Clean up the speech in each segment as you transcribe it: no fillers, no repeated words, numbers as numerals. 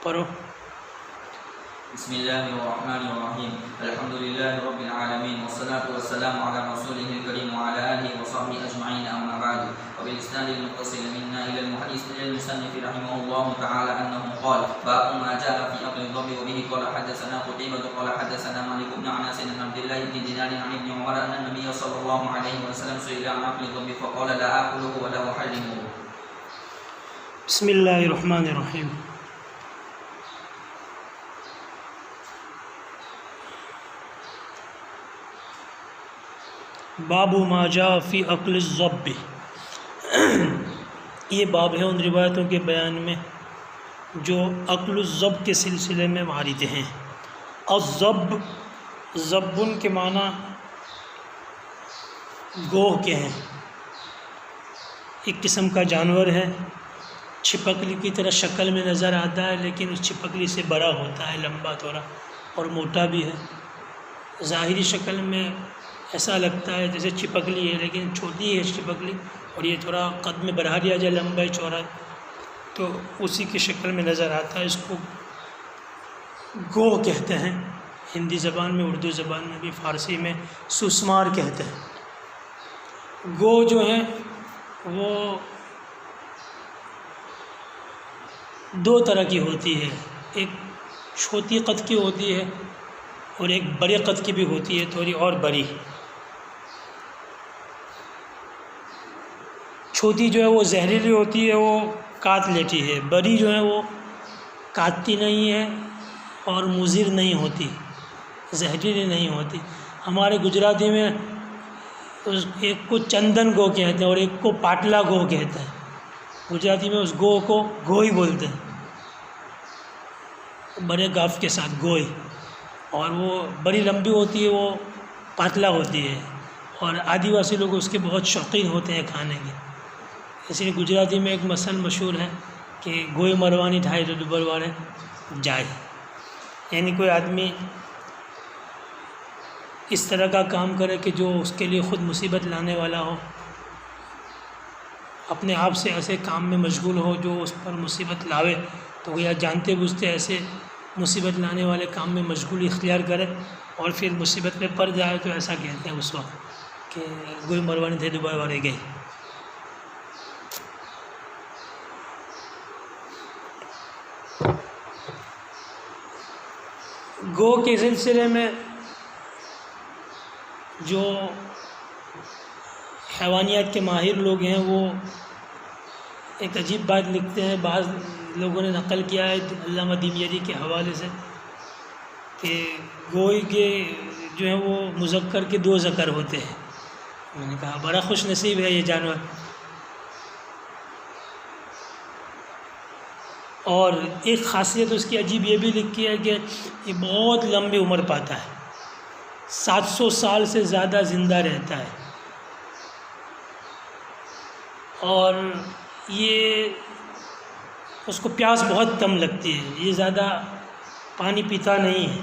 پڑھو۔ بسم اللہ الرحمن الرحیم الحمد للہ رب العالمین والصلاة والسلام علی رسولہ الکریم وعلی آلہ وصحبہ اجمعین اما بعد وبالاسناد المتصل منا الى المحدث المصنف رحمہ اللہ تعالی انہ قال باب ما جاء في اكل الضب وبه قال حدثنا قتيبة قال حدثنا مالك بن انس عن عبد الله بن دينار عن ابن عمر ان النبي صلى الله عليه وسلم سئل عن اكل الضب فقال لا اكله ولا احرمه۔ بسم اللہ الرحمن الرحیم۔ باب ما جاء فی اکل الضب، یہ باب ہے ان روایتوں کے بیان میں جو اکل الضب کے سلسلے میں وارد ہیں۔ الضب ضبن کے معنی گوہ کے ہیں، ایک قسم کا جانور ہے، چھپکلی کی طرح شکل میں نظر آتا ہے لیکن اس چھپکلی سے بڑا ہوتا ہے، لمبا تھوڑا اور موٹا بھی ہے۔ ظاہری شکل میں ایسا لگتا ہے جیسے چھپکلی ہے لیکن چھوٹی ہے چھپکلی، اور یہ تھوڑا قد میں بڑھا دیا جائے لمبا چوڑا تو اسی کی شکل میں نظر آتا ہے۔ اس کو گوہ کہتے ہیں، ہندی زبان میں، اردو زبان میں بھی، فارسی میں سوسمار کہتے ہیں۔ گوہ جو ہیں وہ دو طرح کی ہوتی ہے، ایک چھوٹی قد کی ہوتی ہے اور ایک بڑے قد کی بھی ہوتی ہے، تھوڑی اور بڑی۔ چھوٹی جو ہے وہ زہریلی ہوتی ہے، وہ کاٹ لیتی ہے، بڑی جو ہے وہ کاٹتی نہیں ہے اور مضر نہیں ہوتی، زہریلی نہیں ہوتی۔ ہمارے گجراتی میں ایک کو چندن گو کہتے ہیں اور ایک کو پاٹلا گو کہتے ہیں۔ گجراتی میں اس گو کو گوئی بولتے ہیں، بڑے گاف کے ساتھ گوئی، اور وہ بڑی لمبی ہوتی ہے، وہ پاتلا ہوتی ہے، اور آدیواسی لوگ اس کے بہت شوقین ہوتے ہیں کھانے کے۔ اس لیے گجراتی میں ایک مثل مشہور ہے کہ گوئی مروانی ڈھائی ڈبر والے جائے، یعنی کوئی آدمی اس طرح کا کام کرے کہ جو اس کے لیے خود مصیبت لانے والا ہو، اپنے آپ سے ایسے کام میں مشغول ہو جو اس پر مصیبت لاوے، تو یا جانتے بوجھتے ایسے مصیبت لانے والے کام میں مشغولی اختیار کرے اور پھر مصیبت میں پڑ جائے تو ایسا کہتے ہیں اس وقت کہ گوئی مروانی تھے دوبارہ والے گئے۔ گو کے سلسلے میں جو حیوانیات کے ماہر لوگ ہیں وہ ایک عجیب بات لکھتے ہیں، بعض لوگوں نے نقل کیا ہے علامہ دیمیری کے حوالے سے کہ گوئی کے جو ہیں وہ مذکر کے دو ذکر ہوتے ہیں۔ میں نے کہا بڑا خوش نصیب ہے یہ جانور، اور ایک خاصیت اس کی عجیب یہ بھی لکھی ہے کہ یہ بہت لمبی عمر پاتا ہے، 700 سال سے زیادہ زندہ رہتا ہے، اور یہ اس کو پیاس بہت کم لگتی ہے، یہ زیادہ پانی پیتا نہیں ہے۔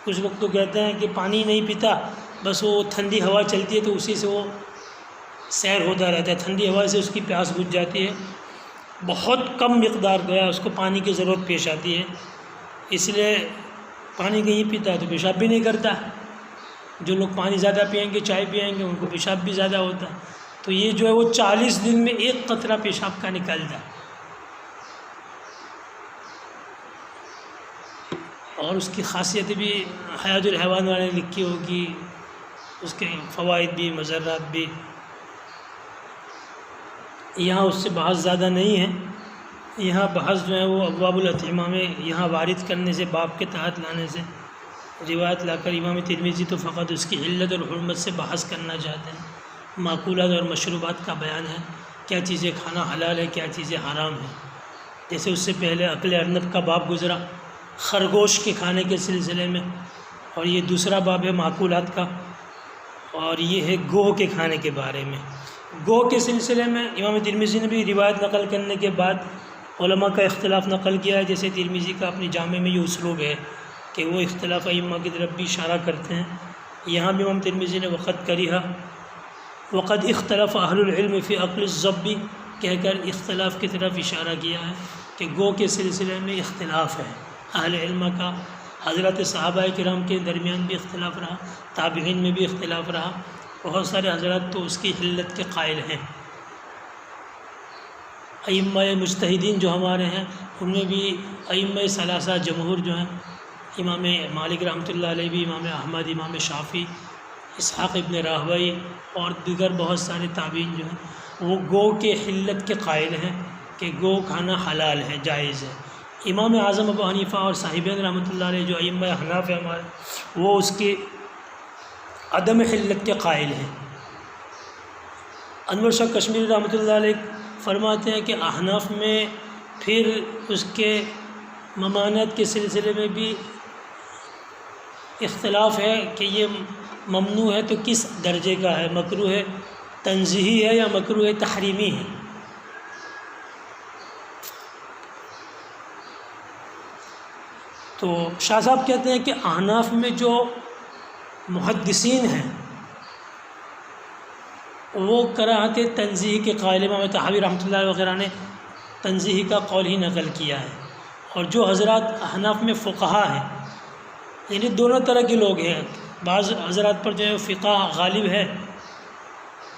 کچھ لوگ تو کہتے ہیں کہ پانی نہیں پیتا، بس وہ ٹھنڈی ہوا چلتی ہے تو اسی سے وہ سیر ہوتا رہتا ہے، ٹھنڈی ہوا سے اس کی پیاس بجھ جاتی ہے، بہت کم مقدار گیا اس کو پانی کی ضرورت پیش آتی ہے، اس لیے پانی نہیں پیتا تو پیشاب بھی نہیں کرتا۔ جو لوگ پانی زیادہ پئیں گے، چائے پئیں گے، ان کو پیشاب بھی زیادہ ہوتا ہے، تو یہ جو ہے وہ 40 دن میں ایک قطرہ پیشاب کا نکلتا ہے۔ اور اس کی خاصیت بھی حیات الحیوان والے نے لکھی ہوگی، اس کے فوائد بھی، مضرات بھی، یہاں اس سے بحث زیادہ نہیں ہے۔ یہاں بحث جو ہے وہ ابواب الاطعمہ میں یہاں وارد کرنے سے، باب کے تحت لانے سے، روایت لا کر امام ترمذی تو فقط اس کی علت اور حرمت سے بحث کرنا چاہتے ہیں۔ معقولات اور مشروبات کا بیان ہے، کیا چیزیں کھانا حلال ہے، کیا چیزیں حرام ہیں۔ جیسے اس سے پہلے اکل ارنب کا باب گزرا خرگوش کے کھانے کے سلسلے میں، اور یہ دوسرا باب ہے معقولات کا، اور یہ ہے گوہ کے کھانے کے بارے میں۔ گوہ کے سلسلے میں امام ترمذی نے بھی روایت نقل کرنے کے بعد علماء کا اختلاف نقل کیا ہے۔ جیسے ترمذی کا اپنی جامع میں یہ اسلوب ہے کہ وہ اختلاف ائمہ کی طرف بھی اشارہ کرتے ہیں۔ یہاں بھی امام ترمذی نے وقد اختلف اہل العلم فی اکل الضب کہہ کر اختلاف کی طرف اشارہ کیا ہے۔ کہ گو کے سلسلے میں اختلاف ہے اہل علم کا، حضرت صحابہ کرام کے درمیان بھی اختلاف رہا، تابعین میں بھی اختلاف رہا، بہت سارے حضرات تو اس کی حلت کے قائل ہیں۔ ائمہ مجتہدین جو ہمارے ہیں ان میں بھی ائمہ ثلاثہ جمہور جو ہیں، امام مالک رحمۃ اللہ علیہ بھی، امام احمد، امام شافعی، اسحاق ابن راہوی اور دیگر بہت سارے تابعین جو ہیں وہ گو کے حلت کے قائل ہیں کہ گو کھانا حلال ہے، جائز ہے۔ امام اعظم ابو حنیفہ اور صاحبین رحمۃ اللہ علیہ جو ائمہ احناف ہیں ہمارے، وہ اس کے عدم حلت کے قائل ہیں۔ انور شاہ کشمیری رحمۃ اللہ علیہ فرماتے ہیں کہ احناف میں پھر اس کے ممانعت کے سلسلے میں بھی اختلاف ہے کہ یہ ممنوع ہے تو کس درجے کا ہے، مکروہ ہے تنزیہی ہے یا مکروہ تحریمی ہے۔ تو شاہ صاحب کہتے ہیں کہ احناف میں جو محدثین ہیں وہ کراہت تنزیہی کے قائل، امام طحاوی رحمۃ اللہ علیہ وغیرہ نے تنزیہی کا قول ہی نقل کیا ہے۔ اور جو حضرات احناف میں فقہا ہیں، یعنی دونوں طرح کے لوگ ہیں، بعض حضرات پر جو ہے فقہ غالب ہے،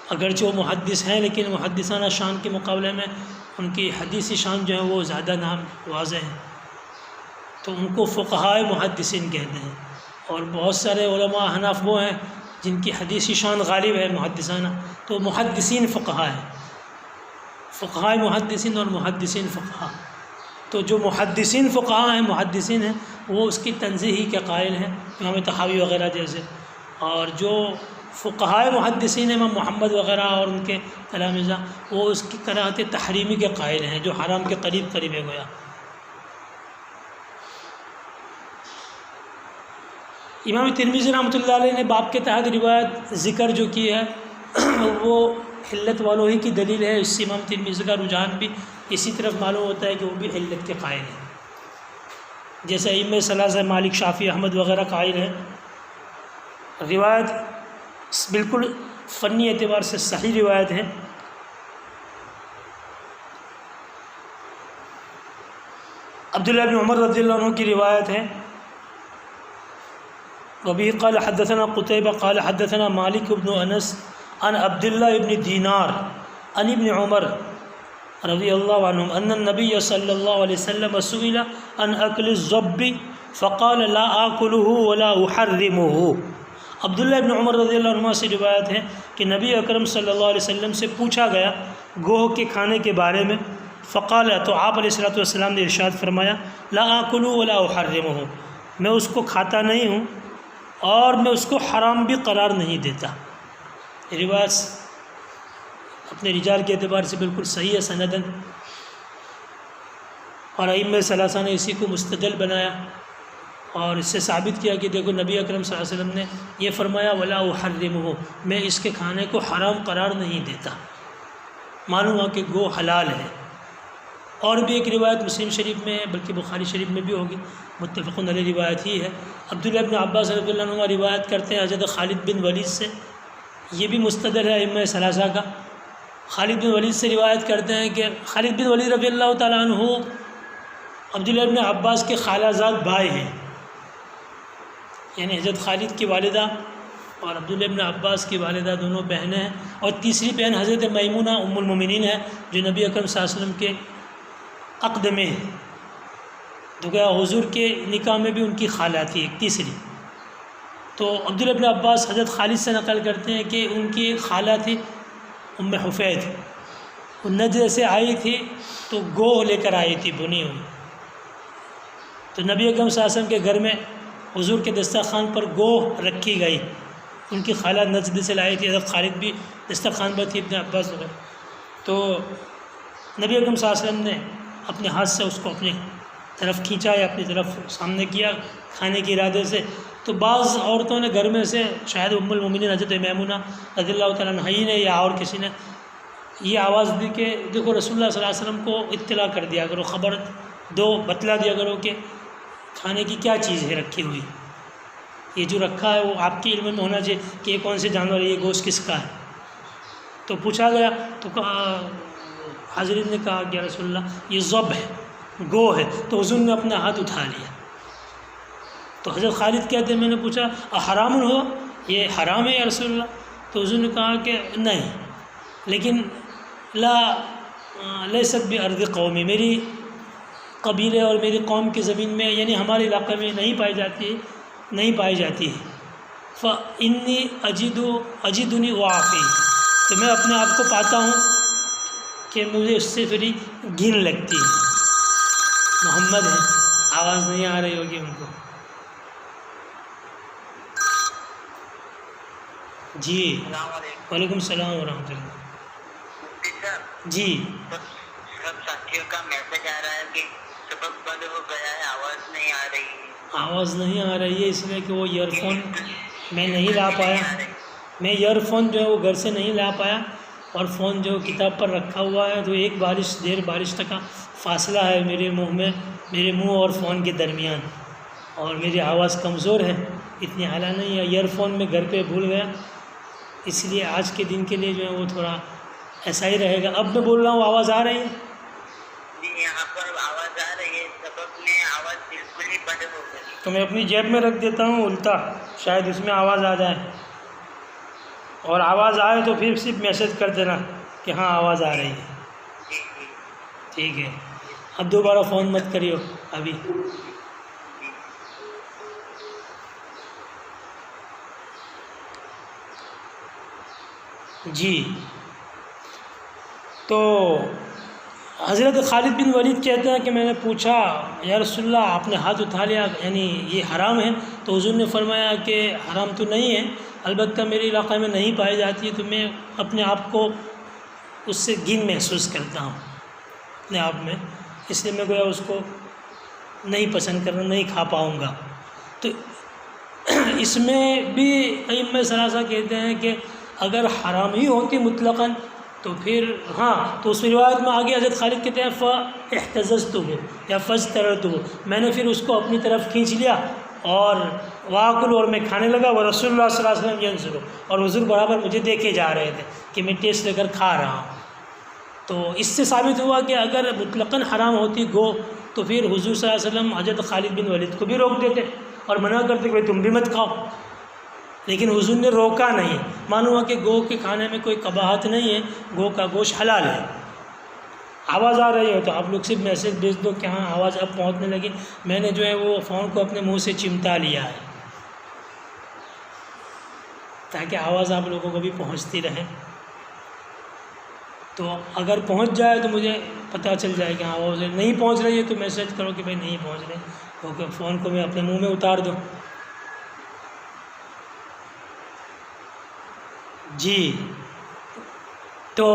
اگرچہ وہ محدث ہیں لیکن محدثانہ شان کے مقابلے میں ان کی حدیثی شان جو ہے وہ زیادہ نام واضح ہے، تو ان کو فقہائے محدثین کہتے ہیں۔ اور بہت سارے علماء احناف وہ ہیں جن کی حدیثی شان غالب ہے محدثانہ، تو محدثین فقہا ہیں، فقہائے محدثین اور محدثین فقہا۔ تو جو محدثین فقہا ہیں، محدثین ہیں، وہ اس کی تنزیہی کے قائل ہیں، امام طحاوی وغیرہ جیسے، اور جو فقہائے محدثین امام محمد وغیرہ اور ان کے تلامذہ، وہ اس کی کراہت تحریمی کے قائل ہیں، جو حرام کے قریب قریب ہے گویا۔ امام ترمذی رحمۃ اللہ علیہ نے باب کے تحت روایت ذکر جو کی ہے وہ حلت والوں ہی کی دلیل ہے، اس سے امام ترمذی کا رجحان بھی اسی طرف معلوم ہوتا ہے کہ وہ بھی حلت کے قائل ہیں، جیسے ائمہ ثلاثہ مالک، شافعی، احمد وغیرہ قائل ہیں۔ روایت بالکل فنی اعتبار سے صحیح روایت ہے۔ عبداللہ بن عمر رضی اللہ عنہ کی روایت ہے، وبه قال حدثنا قتيبة قال حدثنا مالك بن أنس عن عبد الله بن دينار عن ابن عمر رضي الله عنهم أن النبي صلى الله عليه وسلم سئل عن أكل الضب فقال لا آكله ولا أحرمه۔ عبداللہ بن عمر رضی اللہ عنہ سے روایت ہے کہ نبی اکرم صلی اللہ علیہ وسلم سے پوچھا گیا گوہ کے کھانے کے بارے میں، فقال، تو آپ علیہ الصلوۃ والسلام نے ارشاد فرمایا، لا آكله ولا أحرمه، میں اس کو کھاتا نہیں ہوں اور میں اس کو حرام بھی قرار نہیں دیتا۔ روایت اپنے رجال کے اعتبار سے بالکل صحیح ہے سندن، اور ائمہ ثلاثہ نے اسی کو مستدل بنایا اور اس سے ثابت کیا کہ دیکھو نبی اکرم صلی اللہ علیہ وسلم نے یہ فرمایا ولا احرمہ، میں اس کے کھانے کو حرام قرار نہیں دیتا، معلوم ہوا کہ گو حلال ہے۔ اور بھی ایک روایت مسلم شریف میں ہے، بلکہ بخاری شریف میں بھی ہوگی، متفق علیہ روایت ہی ہے۔ عبداللہ بن عباس رضی اللہ عنہ روایت کرتے ہیں حضرت خالد بن ولید سے، یہ بھی مستدل ہے ائمہ ثلاثہ کا۔ خالد بن ولید سے روایت کرتے ہیں کہ خالد بن ولید رضی اللہ تعالیٰ عنہ عبداللہ بن عباس کے خالہ زاد بھائی ہیں، یعنی حضرت خالد کی والدہ اور عبداللہ بن عباس کی والدہ دونوں بہنیں ہیں، اور تیسری بہن حضرت میمونہ ام المومنین ہے جو نبی اکرم صلی اللہ علیہ وسلم کے عقد میں ہے، تو گیا حضور کے نکاح میں بھی ان کی خالہ تھی ایک تیسری۔ تو عبداللہ بن عباس حضرت خالد سے نقل کرتے ہیں کہ ان کی ایک خالہ تھی ام حفید، وہ نجد سے آئی تھی تو گوہ لے کر آئی تھی بنی ہوئی، تو نبی اکرم صلی اللہ علیہ وسلم کے گھر میں حضور کے دسترخوان پر گوہ رکھی گئی، ان کی خالہ نجد سے لائی تھی، حضرت خالد بھی دسترخوان پر تھی، ابن عباس وغیرہ، تو نبی اکرم صلی اللہ علیہ وسلم نے اپنے ہاتھ سے اس کو اپنی طرف کھینچا یا اپنی طرف سامنے کیا کھانے کے ارادے سے، تو بعض عورتوں نے گھر میں سے شاید ام المومنین حضرت میمونہ رضی اللہ تعالیٰ عنہ نے یا اور کسی نے یہ آواز دی کہ دیکھو رسول اللہ صلی اللہ علیہ وسلم کو اطلاع کر دیا کرو، خبر دو، بتلا دیا کرو کہ کھانے کی کیا چیز ہے رکھی ہوئی، یہ جو رکھا ہے وہ آپ کے علم میں ہونا چاہیے کہ یہ کون سے جانور ہے، یہ گوشت کس کا ہے۔ تو پوچھا گیا تو حاضرین نے کہا کہ یا رسول اللہ یہ ضب ہے، گو ہے، تو حضور نے اپنا ہاتھ اٹھا لیا۔ تو حضرت خالد کہتے ہیں میں نے پوچھا حرام ہو، یہ حرام ہے یا رسول اللہ؟ تو حضور نے کہا کہ نہیں، لیکن لیست بارض قومی، میری قبیلے اور میری قوم کی زمین میں یعنی ہمارے علاقے میں نہیں پائی جاتی ہے۔ فإنی اجدنی اعافی، تو میں اپنے آپ کو پاتا ہوں کہ مجھے اس سے تھوڑی گھن لگتی ہے۔ محمد ہے، آواز نہیں آ رہی ہوگی ان کو۔ جی وعلیکم السلام ورحمۃ اللہ۔ جی سب ساتھیوں کا میسج آ رہا ہے کہ سبق بند ہو گیا ہے، آواز نہیں آ رہی ہے۔ آواز نہیں آ رہی ہے اس لیے کہ وہ ایئر فون میں نہیں لا پایا، میں ایئر فون جو ہے وہ گھر سے نہیں لا پایا، اور فون جو کتاب پر رکھا ہوا ہے تو ایک بارش تک کا فاصلہ ہے میرے منہ اور فون کے درمیان، اور میری آواز کمزور ہے، اتنی اعلیٰ نہیں ہے۔ ایئر فون میں گھر پہ بھول گیا، اس لیے آج کے دن کے لیے جو ہے وہ تھوڑا ایسا ہی رہے گا۔ اب میں بول رہا ہوں، آواز آ رہی ہے؟ جی یہاں پر آواز آ رہی ہے، سبق میں آواز بالکل ہی بند ہو گئی۔ تو میں اپنی جیب میں رکھ دیتا ہوں الٹا، شاید اس میں آواز آ جائے، اور آواز آئے تو پھر صرف میسج کر دینا کہ ہاں آواز آ رہی ہے۔ جی جی ٹھیک ہے، اب دوبارہ فون مت کریو ابھی۔ جی تو حضرت خالد بن ولید کہتے ہیں کہ میں نے پوچھا یا رسول اللہ آپ نے ہاتھ اٹھا لیا، یعنی یہ حرام ہے؟ تو حضور نے فرمایا کہ حرام تو نہیں ہے، البتہ میرے علاقے میں نہیں پائی جاتی ہے، تو میں اپنے آپ کو اس سے گھن محسوس کرتا ہوں اپنے آپ میں، اس لیے میں گویا اس کو نہیں پسند کرنا، نہیں کھا پاؤں گا۔ تو اس میں بھی ائمہ ثلاثہ کہتے ہیں کہ اگر حرام ہی ہوتی مطلقاً تو پھر ہاں، تو اس روایت میں آگے حضرت خالد کہتے ہیں فاحتززتہ یا فاجتررتہ، میں نے پھر اس کو اپنی طرف کھینچ لیا اور واکل، اور میں کھانے لگا، وہ رسول اللہ صلی اللہ علیہ وسلم ینظر، اور حضور برابر مجھے دیکھے جا رہے تھے کہ میں ٹیسٹ لے کر کھا رہا ہوں۔ تو اس سے ثابت ہوا کہ اگر مطلقاً حرام ہوتی گو تو پھر حضور صلی اللہ علیہ وسلم حضرت خالد بن ولید کو بھی روک دیتے اور منع کرتے کہ بھائی تم بھی مت کھاؤ، لیکن حضور نے روکا نہیں۔ معلوم ہوا کہ گو کے کھانے میں کوئی قباحت نہیں ہے، گو کا گوشت حلال ہے۔ آواز آ رہی ہے تو آپ لوگ صرف میسج بھیج دو کہ ہاں آواز اب پہنچنے لگی، میں نے جو ہے وہ فون کو اپنے منہ سے چمٹا لیا ہے تاکہ آواز آپ لوگوں کو بھی پہنچتی رہے۔ تو اگر پہنچ جائے تو مجھے پتہ چل جائے کہ ہاں آواز نہیں پہنچ رہی ہے تو میسج کرو کہ بھائی نہیں پہنچ رہے، کیونکہ فون کو میں اپنے منہ میں اتار دوں۔ جی تو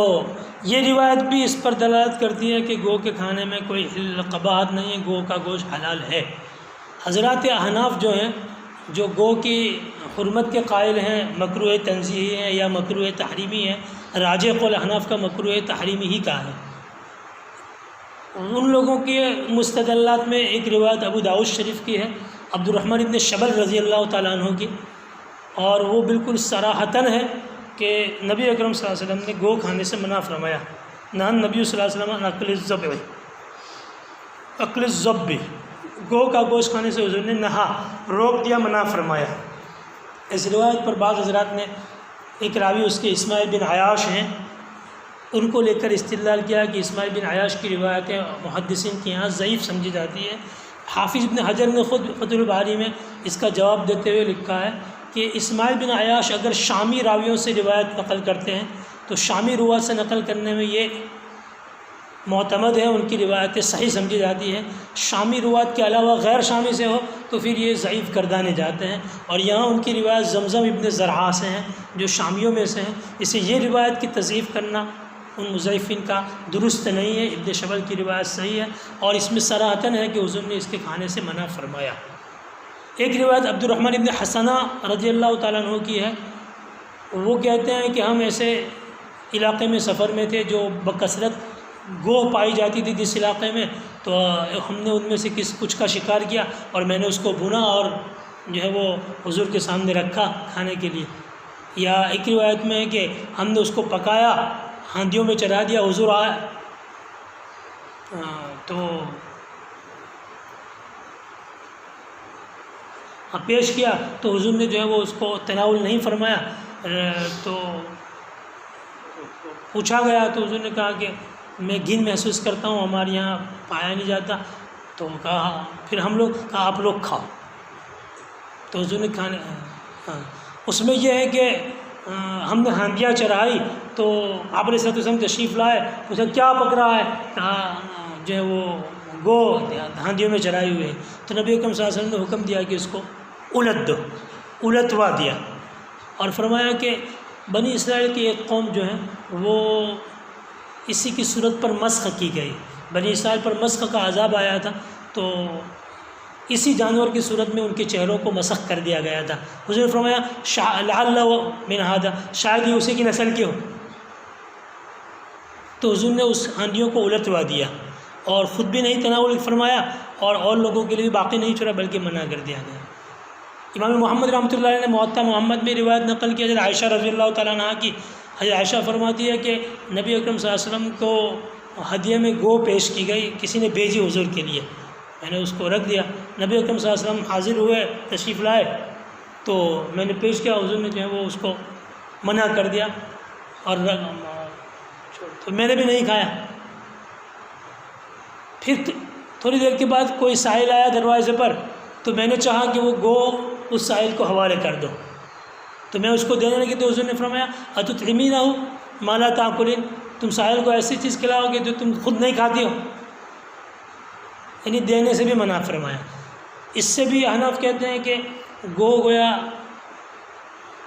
یہ روایت بھی اس پر دلالت کرتی ہے کہ گو کے کھانے میں کوئی قباحت نہیں ہے، گو کا گوشت حلال ہے۔ حضرات احناف جو ہیں، جو گو کی حرمت کے قائل ہیں، مکروہ تنزیہی ہیں یا مکروہ تحریمی ہیں، راجح قول احناف کا مکروہ تحریمی ہی کا ہے۔ ان لوگوں کے مستدلات میں ایک روایت ابو داؤد شریف کی ہے، عبد الرحمن ابن شبل رضی اللہ تعالیٰ عنہ کی، اور وہ بالکل صراحتاً ہے کہ نبی اکرم صلی اللہ علیہ وسلم نے گو کھانے سے منع فرمایا۔ نہى نبی صلی اللہ علیہ وسلم عن اکل الذبح، اکل الذبح، گو کا گوشت کھانے سے حضور نے نہا، روک دیا، منع فرمایا۔ اس روایت پر بعض حضرات نے، ایک راوی اس کے اسماعیل بن عیاش ہیں، ان کو لے کر استدلال کیا کہ اسماعیل بن عیاش کی روایتیں محدثین کے یہاں ضعیف سمجھی جاتی ہے۔ حافظ ابن حجر نے خود فتح الباری میں اس کا جواب دیتے ہوئے لکھا ہے کہ اسماعیل بن عیاش اگر شامی راویوں سے روایت نقل کرتے ہیں تو شامی روایت سے نقل کرنے میں یہ معتمد ہے، ان کی روایتیں صحیح سمجھی جاتی ہیں۔ شامی روایت کے علاوہ غیر شامی سے ہو تو پھر یہ ضعیف گردانے جاتے ہیں، اور یہاں ان کی روایت زمزم ابن زرعہ سے ہیں جو شامیوں میں سے ہیں، اس سے یہ روایت کی تضعیف کرنا ان مضعفین کا درست نہیں ہے۔ ابن شبل کی روایت صحیح ہے، اور اس میں صراحتاً ہے کہ حضور نے اس کے کھانے سے منع فرمایا۔ ایک روایت عبد الرحمن ابن حسنہ رضی اللہ تعالیٰ عنہ کی ہے، وہ کہتے ہیں کہ ہم ایسے علاقے میں سفر میں تھے جو بکثرت گو پائی جاتی تھی جس علاقے میں، تو ہم نے ان میں سے کچھ کا شکار کیا اور میں نے اس کو بھونا اور جو ہے وہ حضور کے سامنے رکھا کھانے کے لیے۔ یا ایک روایت میں ہے کہ ہم نے اس کو پکایا، ہانڈیوں میں چڑھا دیا، حضور آئے تو پیش کیا تو حضور نے جو ہے وہ اس کو تناول نہیں فرمایا. تو پوچھا گیا تو حضور نے کہا کہ میں گھن محسوس کرتا ہوں، ہمارے یہاں پایا نہیں جاتا. تو کہا پھر ہم لوگ کہا آپ لوگ کھاؤ. تو حضور نے کھانے اس میں یہ ہے کہ ہم نے ہانڈیاں چڑھائی تو آپ علیہ السلام تشریف لائے، پوچھا کیا پک رہا ہے؟ کہا جو ہے وہ گو ہانڈیوں میں چڑھائی ہوئے. تو نبی اکرم صلی اللہ علیہ وسلم نے حکم دیا کہ اس کو الٹ دو، الٹوا دیا، اور فرمایا کہ بنی اسرائیل کی ایک قوم جو ہے وہ اسی کی صورت پر مسخ کی گئی. بنی اسرائیل پر مسخ کا عذاب آیا تھا تو اسی جانور کی صورت میں ان کے چہروں کو مسخ کر دیا گیا تھا. حضور نے فرمایا لعل من ھذا، شاید یہ اسی کی نسل کے ہو. تو حضور نے اس ہانڈیوں کو الٹوا دیا اور خود بھی نہیں تناول فرمایا اور لوگوں کے لیے بھی باقی نہیں چھوڑا بلکہ منع کر دیا گیا. امام محمد رحمۃ اللہ علیہ نے موطا محمد میں روایت نقل کی حضرت عائشہ رضی اللہ تعالیٰ عنہ کی. حضرت عائشہ فرماتی ہے کہ نبی اکرم صلی اللہ علیہ وسلم کو ہدیہ میں گو پیش کی گئی، کسی نے بھیجی حضور کے لیے، میں نے اس کو رکھ دیا. نبی اکرم صلی اللہ علیہ وسلم حاضر ہوئے، تشریف لائے تو میں نے پیش کیا، حضور نے جو ہے وہ اس کو منع کر دیا اور تو میں نے بھی نہیں کھایا. پھر تھوڑی دیر کے بعد کوئی سائل آیا دروازے پر تو میں نے چاہا کہ وہ گو اس سائل کو حوالے کر دو، تو میں اس کو دینے لگی تو حضور نے فرمایا اتطعمینہ ما لا تاکلین، تم سائل کو ایسی چیز کھلاؤ گے جو تم خود نہیں کھاتی ہو، یعنی دینے سے بھی منع فرمایا. اس سے بھی احناف کہتے ہیں کہ گویا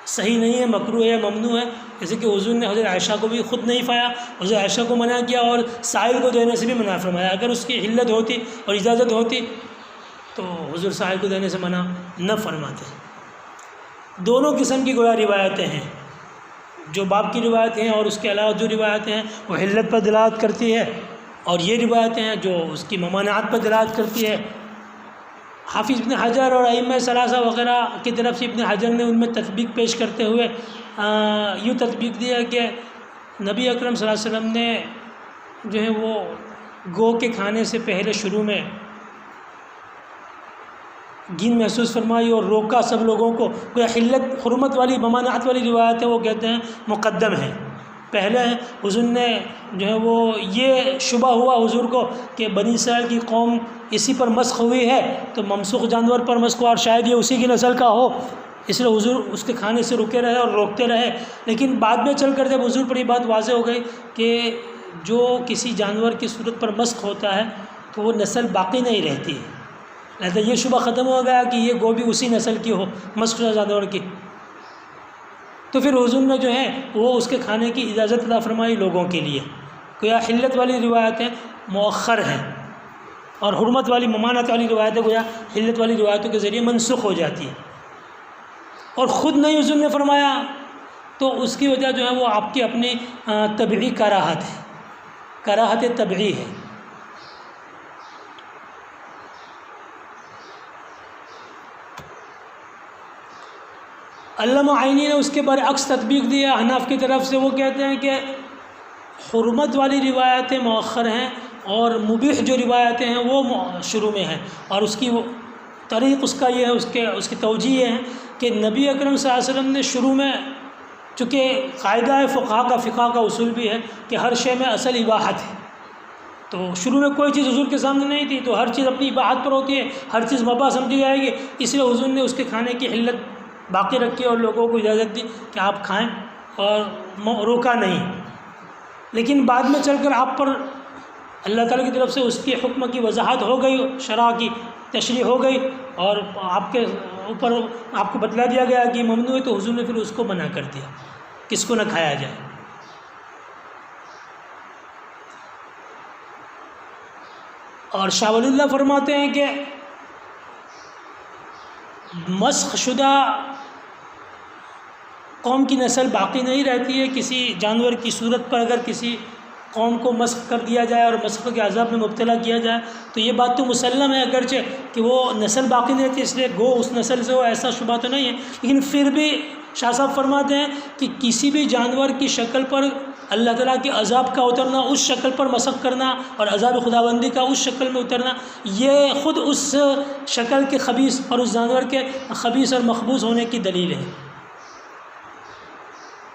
صحیح نہیں ہے، مکروہ ہے، ممنوع ہے. جیسے کہ حضور نے حضرت عائشہ کو بھی خود نہیں پایا، حضرت عائشہ کو منع کیا اور سائل کو دینے سے بھی منع فرمایا. اگر اس کی علت ہوتی اور اجازت ہوتی تو حضور سائل کو دینے سے منع نہ فرماتے. دونوں قسم کی گویا روایتیں ہیں، جو باب کی روایتیں ہیں اور اس کے علاوہ جو روایتیں ہیں وہ علت پر دلالت کرتی ہے، اور یہ روایتیں ہیں جو اس کی ممانعات پر دلالت کرتی ہے. حافظ ابن حجر اور ائمہ ثلاثہ وغیرہ کی طرف سے ابن حجر نے ان میں تطبیق پیش کرتے ہوئے یوں تطبیق دیا کہ نبی اکرم صلی اللہ علیہ وسلم نے جو ہے وہ گو کے کھانے سے پہلے شروع میں گھن محسوس فرمائی اور روکا سب لوگوں کو. کوئی حلت حرمت والی ممانعت والی روایتیں وہ کہتے ہیں مقدم ہیں، پہلے ہیں. حضور نے جو ہے وہ یہ شبہ ہوا حضور کو کہ بنی اسرائیل کی قوم اسی پر مسخ ہوئی ہے تو ممسوخ جانور پر مسخ ہوا اور شاید یہ اسی کی نسل کا ہو، اس لیے حضور اس کے کھانے سے رکے رہے اور روکتے رہے. لیکن بعد میں چل کر جب حضور پر یہ بات واضح ہو گئی کہ جو کسی جانور کی صورت پر مسخ ہوتا ہے تو وہ نسل باقی نہیں رہتی ہے، لہذا یہ شبہ ختم ہو گیا کہ یہ گو بھی اسی نسل کی ہو، مسخ جانور کی. تو پھر حضور نے جو ہے وہ اس کے کھانے کی اجازت عطا فرمائی لوگوں کے لیے. گویا حلت والی روایتیں مؤخر ہیں اور حرمت والی ممانعت والی روایتیں گویا حلت والی روایتوں کے ذریعے منسوخ ہو جاتی ہیں. اور خود نہیں حضور نے فرمایا تو اس کی وجہ جو ہے وہ آپ کی اپنی طبعی کراہت ہے، کراہت طبعی ہے. علامہ عینی نے اس کے برعکس تطبیق دیا احناف کی طرف سے. وہ کہتے ہیں کہ حرمت والی روایتیں مؤخر ہیں اور مبیح جو روایتیں ہیں وہ شروع میں ہیں، اور اس کی طریق اس کا یہ ہے، اس کی توجیہ یہ ہے کہ نبی اکرم صلی اللہ علیہ وسلم نے شروع میں، چونکہ قاعدہ فقہ کا اصول بھی ہے کہ ہر شے میں اصل اباحت ہے، تو شروع میں کوئی چیز حضور کے سامنے نہیں تھی تو ہر چیز اپنی اباحت پر ہوتی ہے، ہر چیز مباح سمجھی جائے گی، اس لیے حضور نے اس کے کھانے کی علت باقی رکھی اور لوگوں کو اجازت دی کہ آپ کھائیں اور روکا نہیں. لیکن بعد میں چل کر آپ پر اللہ تعالیٰ کی طرف سے اس کے حکم کی وضاحت ہو گئی، شرع کی تشریح ہو گئی اور آپ کے اوپر آپ کو بتلا دیا گیا کہ ممنوع ہے، تو حضور نے پھر اس کو منع کر دیا، کس کو نہ کھایا جائے. اور شاہ ولی اللہ فرماتے ہیں کہ مسخ شدہ قوم کی نسل باقی نہیں رہتی ہے. کسی جانور کی صورت پر اگر کسی قوم کو مسخ کر دیا جائے اور مسخ کے عذاب میں مبتلا کیا جائے تو یہ بات تو مسلم ہے، اگرچہ کہ وہ نسل باقی نہیں رہتی اس لیے گو اس نسل سے ہو، ایسا شبہ تو نہیں ہے، لیکن پھر بھی شاہ صاحب فرماتے ہیں کہ کسی بھی جانور کی شکل پر اللہ تعالیٰ کے عذاب کا اترنا، اس شکل پر مسخ کرنا اور عذاب خداوندی کا اس شکل میں اترنا، یہ خود اس شکل کے خبیث اور اس جانور کے خبیث اور مخبوث ہونے کی دلیل ہے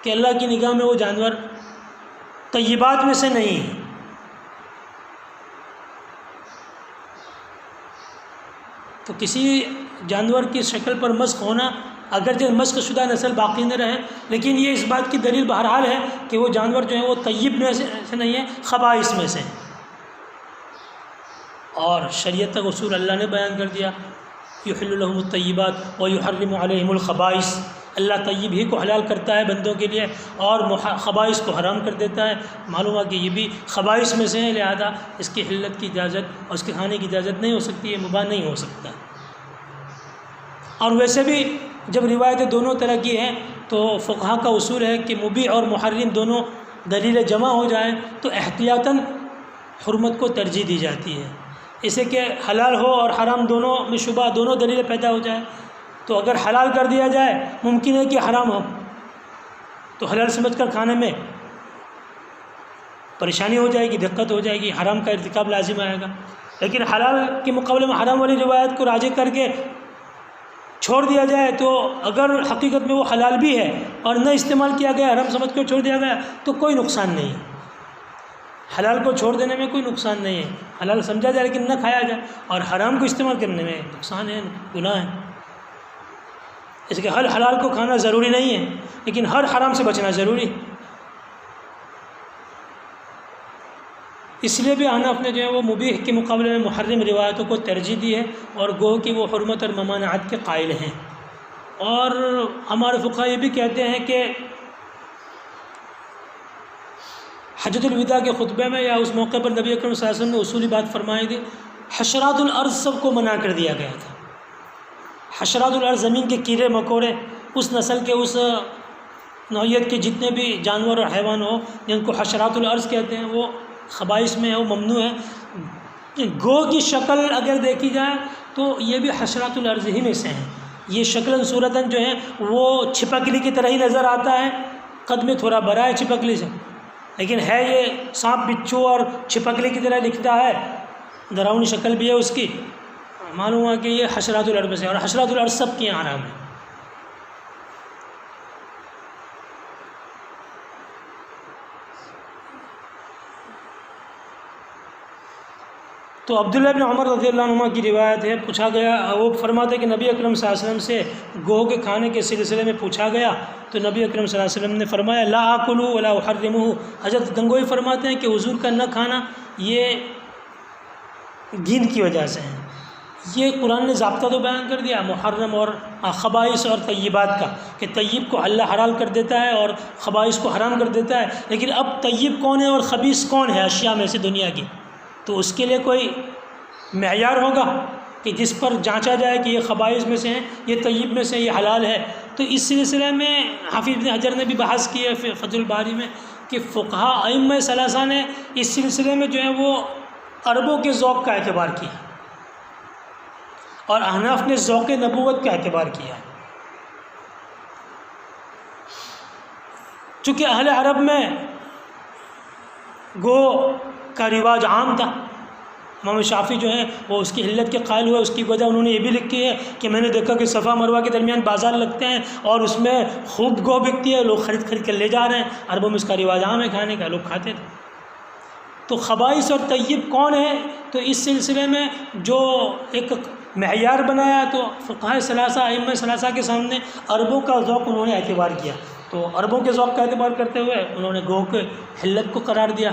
کہ اللہ کی نگاہ میں وہ جانور طیبات میں سے نہیں ہے۔ تو کسی جانور کی شکل پر مسخ ہونا، اگرچہ مسخ شدہ نسل باقی نہ رہے، لیکن یہ اس بات کی دلیل بہرحال ہے کہ وہ جانور جو ہیں وہ طیب میں سے نہیں ہیں، خبائث میں سے ہیں۔ اور شریعت کا اصول اللہ نے بیان کر دیا، یحل لهم الطیبات ویحرم علیہم الخبائث، اللہ طیب ہی کو حلال کرتا ہے بندوں کے لیے اور خبائث کو حرام کر دیتا ہے۔ معلوم ہے کہ یہ بھی خبائث میں سے ہیں، لہذا اس کی حلت کی اجازت اور اس کے کھانے کی اجازت نہیں ہو سکتی ہے، مباح نہیں ہو سکتا۔ اور ویسے بھی جب روایتیں دونوں طرح کی ہیں تو فقہا کا اصول ہے کہ مبیح اور محرم دونوں دلیل جمع ہو جائیں تو احتیاطاً حرمت کو ترجیح دی جاتی ہے، اسے کہ حلال ہو اور حرام دونوں میں شبہ، دونوں دلیلیں پیدا ہو جائیں۔ تو اگر حلال کر دیا جائے، ممکن ہے کہ حرام ہو تو حلال سمجھ کر کھانے میں پریشانی ہو جائے گی، دقت ہو جائے گی، حرام کا ارتکاب لازم آئے گا۔ لیکن حلال کے مقابلے میں حرام والی روایت کو راجع کر کے چھوڑ دیا جائے تو اگر حقیقت میں وہ حلال بھی ہے اور نہ استعمال کیا گیا، حرام سمجھ کر چھوڑ دیا گیا تو کوئی نقصان نہیں ہے۔ حلال کو چھوڑ دینے میں کوئی نقصان نہیں ہے، حلال سمجھا جائے لیکن نہ کھایا جائے، اور حرام کو استعمال کرنے میں نقصان ہے، گناہ ہے۔ اس کے ہر حلال کو کھانا ضروری نہیں ہے، لیکن ہر حرام سے بچنا ضروری ہے۔ اس لیے بھی احناف نے جو ہے وہ مبیح کے مقابلے میں محرم روایتوں کو ترجیح دی ہے، اور گو کہ وہ حرمت اور ممانعت کے قائل ہیں۔ اور ہمارے فقہا یہ بھی کہتے ہیں کہ حجۃ الوداع کے خطبے میں یا اس موقع پر نبی اکرم صلی اللہ علیہ وسلم نے اصولی بات فرمائی تھی، حشرات الارض سب کو منع کر دیا گیا تھا۔ حشرات الارض زمین کے کیڑے مکوڑے، اس نسل کے اس نوعیت کے جتنے بھی جانور اور حیوان ہو جن کو حشرات الارض کہتے ہیں، وہ خبائث میں ہے، وہ ممنوع ہے۔ گو کی شکل اگر دیکھی جائے تو یہ بھی حشرات الارض ہی میں سے ہیں۔ یہ شکلاً صورتاً جو ہے وہ چھپکلی کی طرح ہی نظر آتا ہے، قد میں تھوڑا بڑا ہے چھپکلی سے، لیکن ہے یہ سانپ بچھو اور چھپکلی کی طرح دکھتا ہے، ڈراؤنی شکل بھی ہے اس کی۔ معلوم ہے کہ یہ حشرات الارض میں سے، اور حشرات الارض سب کی حرام ہے۔ تو عبداللہ بن عمر رضی اللہ عنہما کی روایت ہے، پوچھا گیا، وہ فرماتے کہ نبی اکرم صلی اللہ علیہ وسلم سے گوہ کے کھانے کے سلسلے میں پوچھا گیا تو نبی اکرم صلی اللہ علیہ وسلم نے فرمایا لا آکلوا ولا احرمہ۔ حضرت گنگوئی فرماتے ہیں کہ حضور کا نہ کھانا یہ گھن کی وجہ سے ہے۔ یہ قرآن نے ضابطہ تو بیان کر دیا محرم اور خبائث اور طیبات کا، کہ طیب کو اللہ حلال کر دیتا ہے اور خبائث کو حرام کر دیتا ہے، لیکن اب طیب کون ہے اور خبیث کون ہے اشیاء میں سے دنیا کی، تو اس کے لیے کوئی معیار ہوگا کہ جس پر جانچا جائے کہ یہ خبائث میں سے ہیں، یہ طیب میں سے، یہ حلال ہے۔ تو اس سلسلے میں حافظ ابن حجر نے بھی بحث کی ہے فتح الباری میں کہ فقہا ائمہ ثلاثہ نے اس سلسلے میں جو ہے وہ عربوں کے ذوق کا اعتبار کیا اور احناف نے ذوق نبوت کا اعتبار کیا، چونکہ اہل عرب میں گو کا رواج عام تھا۔ امام شافعی جو ہیں وہ اس کی علت کے قائل ہوئے، اس کی وجہ انہوں نے یہ بھی لکھی ہے کہ میں نے دیکھا کہ صفا مروہ کے درمیان بازار لگتے ہیں اور اس میں خوب گو بکتی ہے، لوگ خرید کر لے جا رہے ہیں، عربوں میں اس کا رواج عام ہے کھانے کا، لوگ کھاتے تھے۔ تو خبائث اور طیب کون ہے، تو اس سلسلے میں جو ایک معیار بنایا تو فقہاء ثلاثہ ائمہ ثلاثہ کے سامنے عربوں کا ذوق انہوں نے اعتبار کیا، تو عربوں کے ذوق کا اعتبار کرتے ہوئے انہوں نے گو کے حلت کو قرار دیا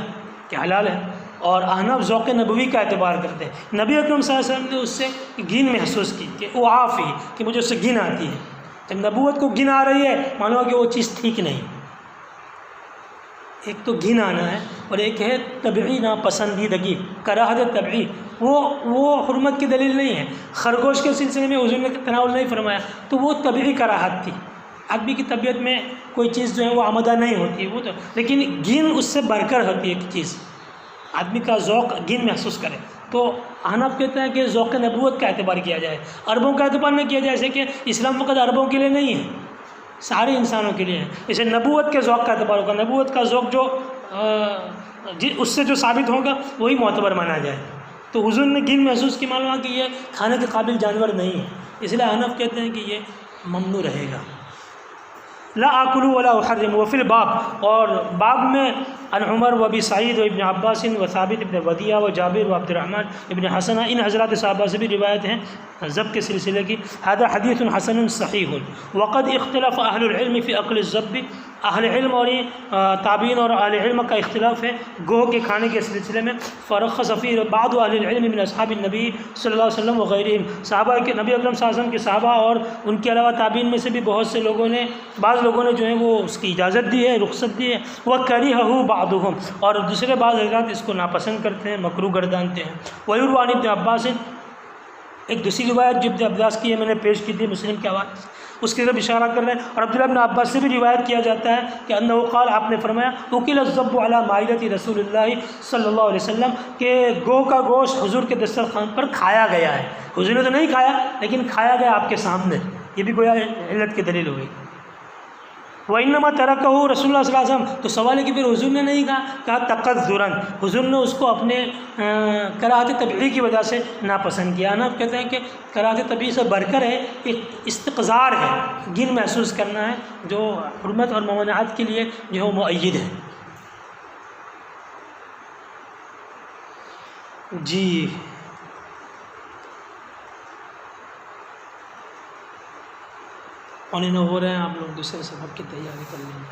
کہ حلال ہے، اور احناف ذوق نبوی کا اعتبار کرتے ہیں۔ نبی اکرم صلی اللہ علیہ وسلم نے اس سے گھن محسوس کی کہ وہ عافی، کہ مجھے اس سے گھن آتی ہے۔ جب نبوت کو گھن آ رہی ہے مانو کہ وہ چیز ٹھیک نہیں، ایک تو گھن آنا ہے اور ایک ہے طبعی ناپسندیدگی، کراہت طبعی، وہ حرمت کی دلیل نہیں ہے۔ خرگوش کے سلسلے میں حضور نے تناول نہیں فرمایا تو وہ طبعی کراہت تھی، آدمی کی طبیعت میں کوئی چیز جو ہے وہ آمدہ نہیں ہوتی وہ تو، لیکن گھن اس سے بڑھ کر ہوتی ہے ایک چیز، آدمی کا ذوق گھن محسوس کرے۔ تو احناف کہتے ہیں کہ ذوق نبوت کا اعتبار کیا جائے، عربوں کا اعتبار نہ کیا جائے، جیسے کہ اسلام فقط عربوں کے لیے نہیں ہے، سارے انسانوں کے لیے ہے. اسے نبوت کے ذوق کا اعتبار ہوگا. نبوت کا ذوق جو اس سے جو ثابت ہوگا وہی معتبر مانا جائے. تو حضور نے گن محسوس کی معلوم ہے کہ یہ کھانے کے قابل جانور نہیں ہے، اس لیے حنف کہتے ہیں کہ یہ ممنوع رہے گا. لا آکل ولا احرم. وفی الباب، اور باب میں عن عمر و ابی سعید و ابن عباس و ثابت ابن ودیع و جابر و عبد الرحمن ابن حسنہ، ان حضرات صحابہ سے بھی روایت ہیں ذب کے سلسلے کی. هذا حدیث حسن صحیح. وقد اختلف اہل العلم فی اکل الذب. اہل علم اور تابعین اور اہل علم کا اختلاف ہے گوہ کے کھانے کے سلسلے میں. فرخص فی بعض اہل العلم من اصحاب النبی صلی اللہ علیہ وسلم وغیرہم. صحابہ کے نبی اکرم صلی اللہ علیہ وسلم کے صحابہ اور ان کے علاوہ تابعین میں سے بھی بہت سے لوگوں نے، بعض لوگوں نے جو ہے وہ اس کی اجازت دی ہے، رخصت دی ہے. وَكَرِهَهُ بَعْضُهُمْ، اور دوسرے بعض حضرات اس کو ناپسند کرتے ہیں، مکروہ گردانتے ہیں. وَيُرْوَى عَنِ ابن عباس، ایک دوسری روایت جو ابن عباس کی ہے میں نے پیش کی تھی مسلم کے حوالے سے، اس کی طرف اشارہ کر رہے ہیں. اور عبداللہ بن عباس سے بھی روایت کیا جاتا ہے کہ انہ قال، آپ نے فرمایا اکل الذب علی مائدۃ رسول اللہ صلی اللہ علیہ وسلم، کہ گو کا گوشت حضور کے دسترخوان پر کھایا گیا ہے. حضور نے تو نہیں کھایا لیکن کھایا گیا آپ کے سامنے. یہ بھی گویا علت کی دلیل ہوئی. وَإِنَّمَا تَرَكَهُ رسول اللہ صلی اللہ علیہ وسلم، تو سوال ہے کہ پھر حضور نے نہیں کہا تقذراً، حضور نے اس کو اپنے کراہت طبیعی کی وجہ سے ناپسند کیا. نا کہتے ہیں کہ کراہت طبیعی سے بڑھ کر ہے، ایک استقذار ہے، گن محسوس کرنا ہے، جو حرمت اور ممانعت کے لیے جو ہے مؤید ہے. جی پونے 9 ہو رہے ہیں، آپ لوگ دوسرے سبق کی تیاری کر لیں.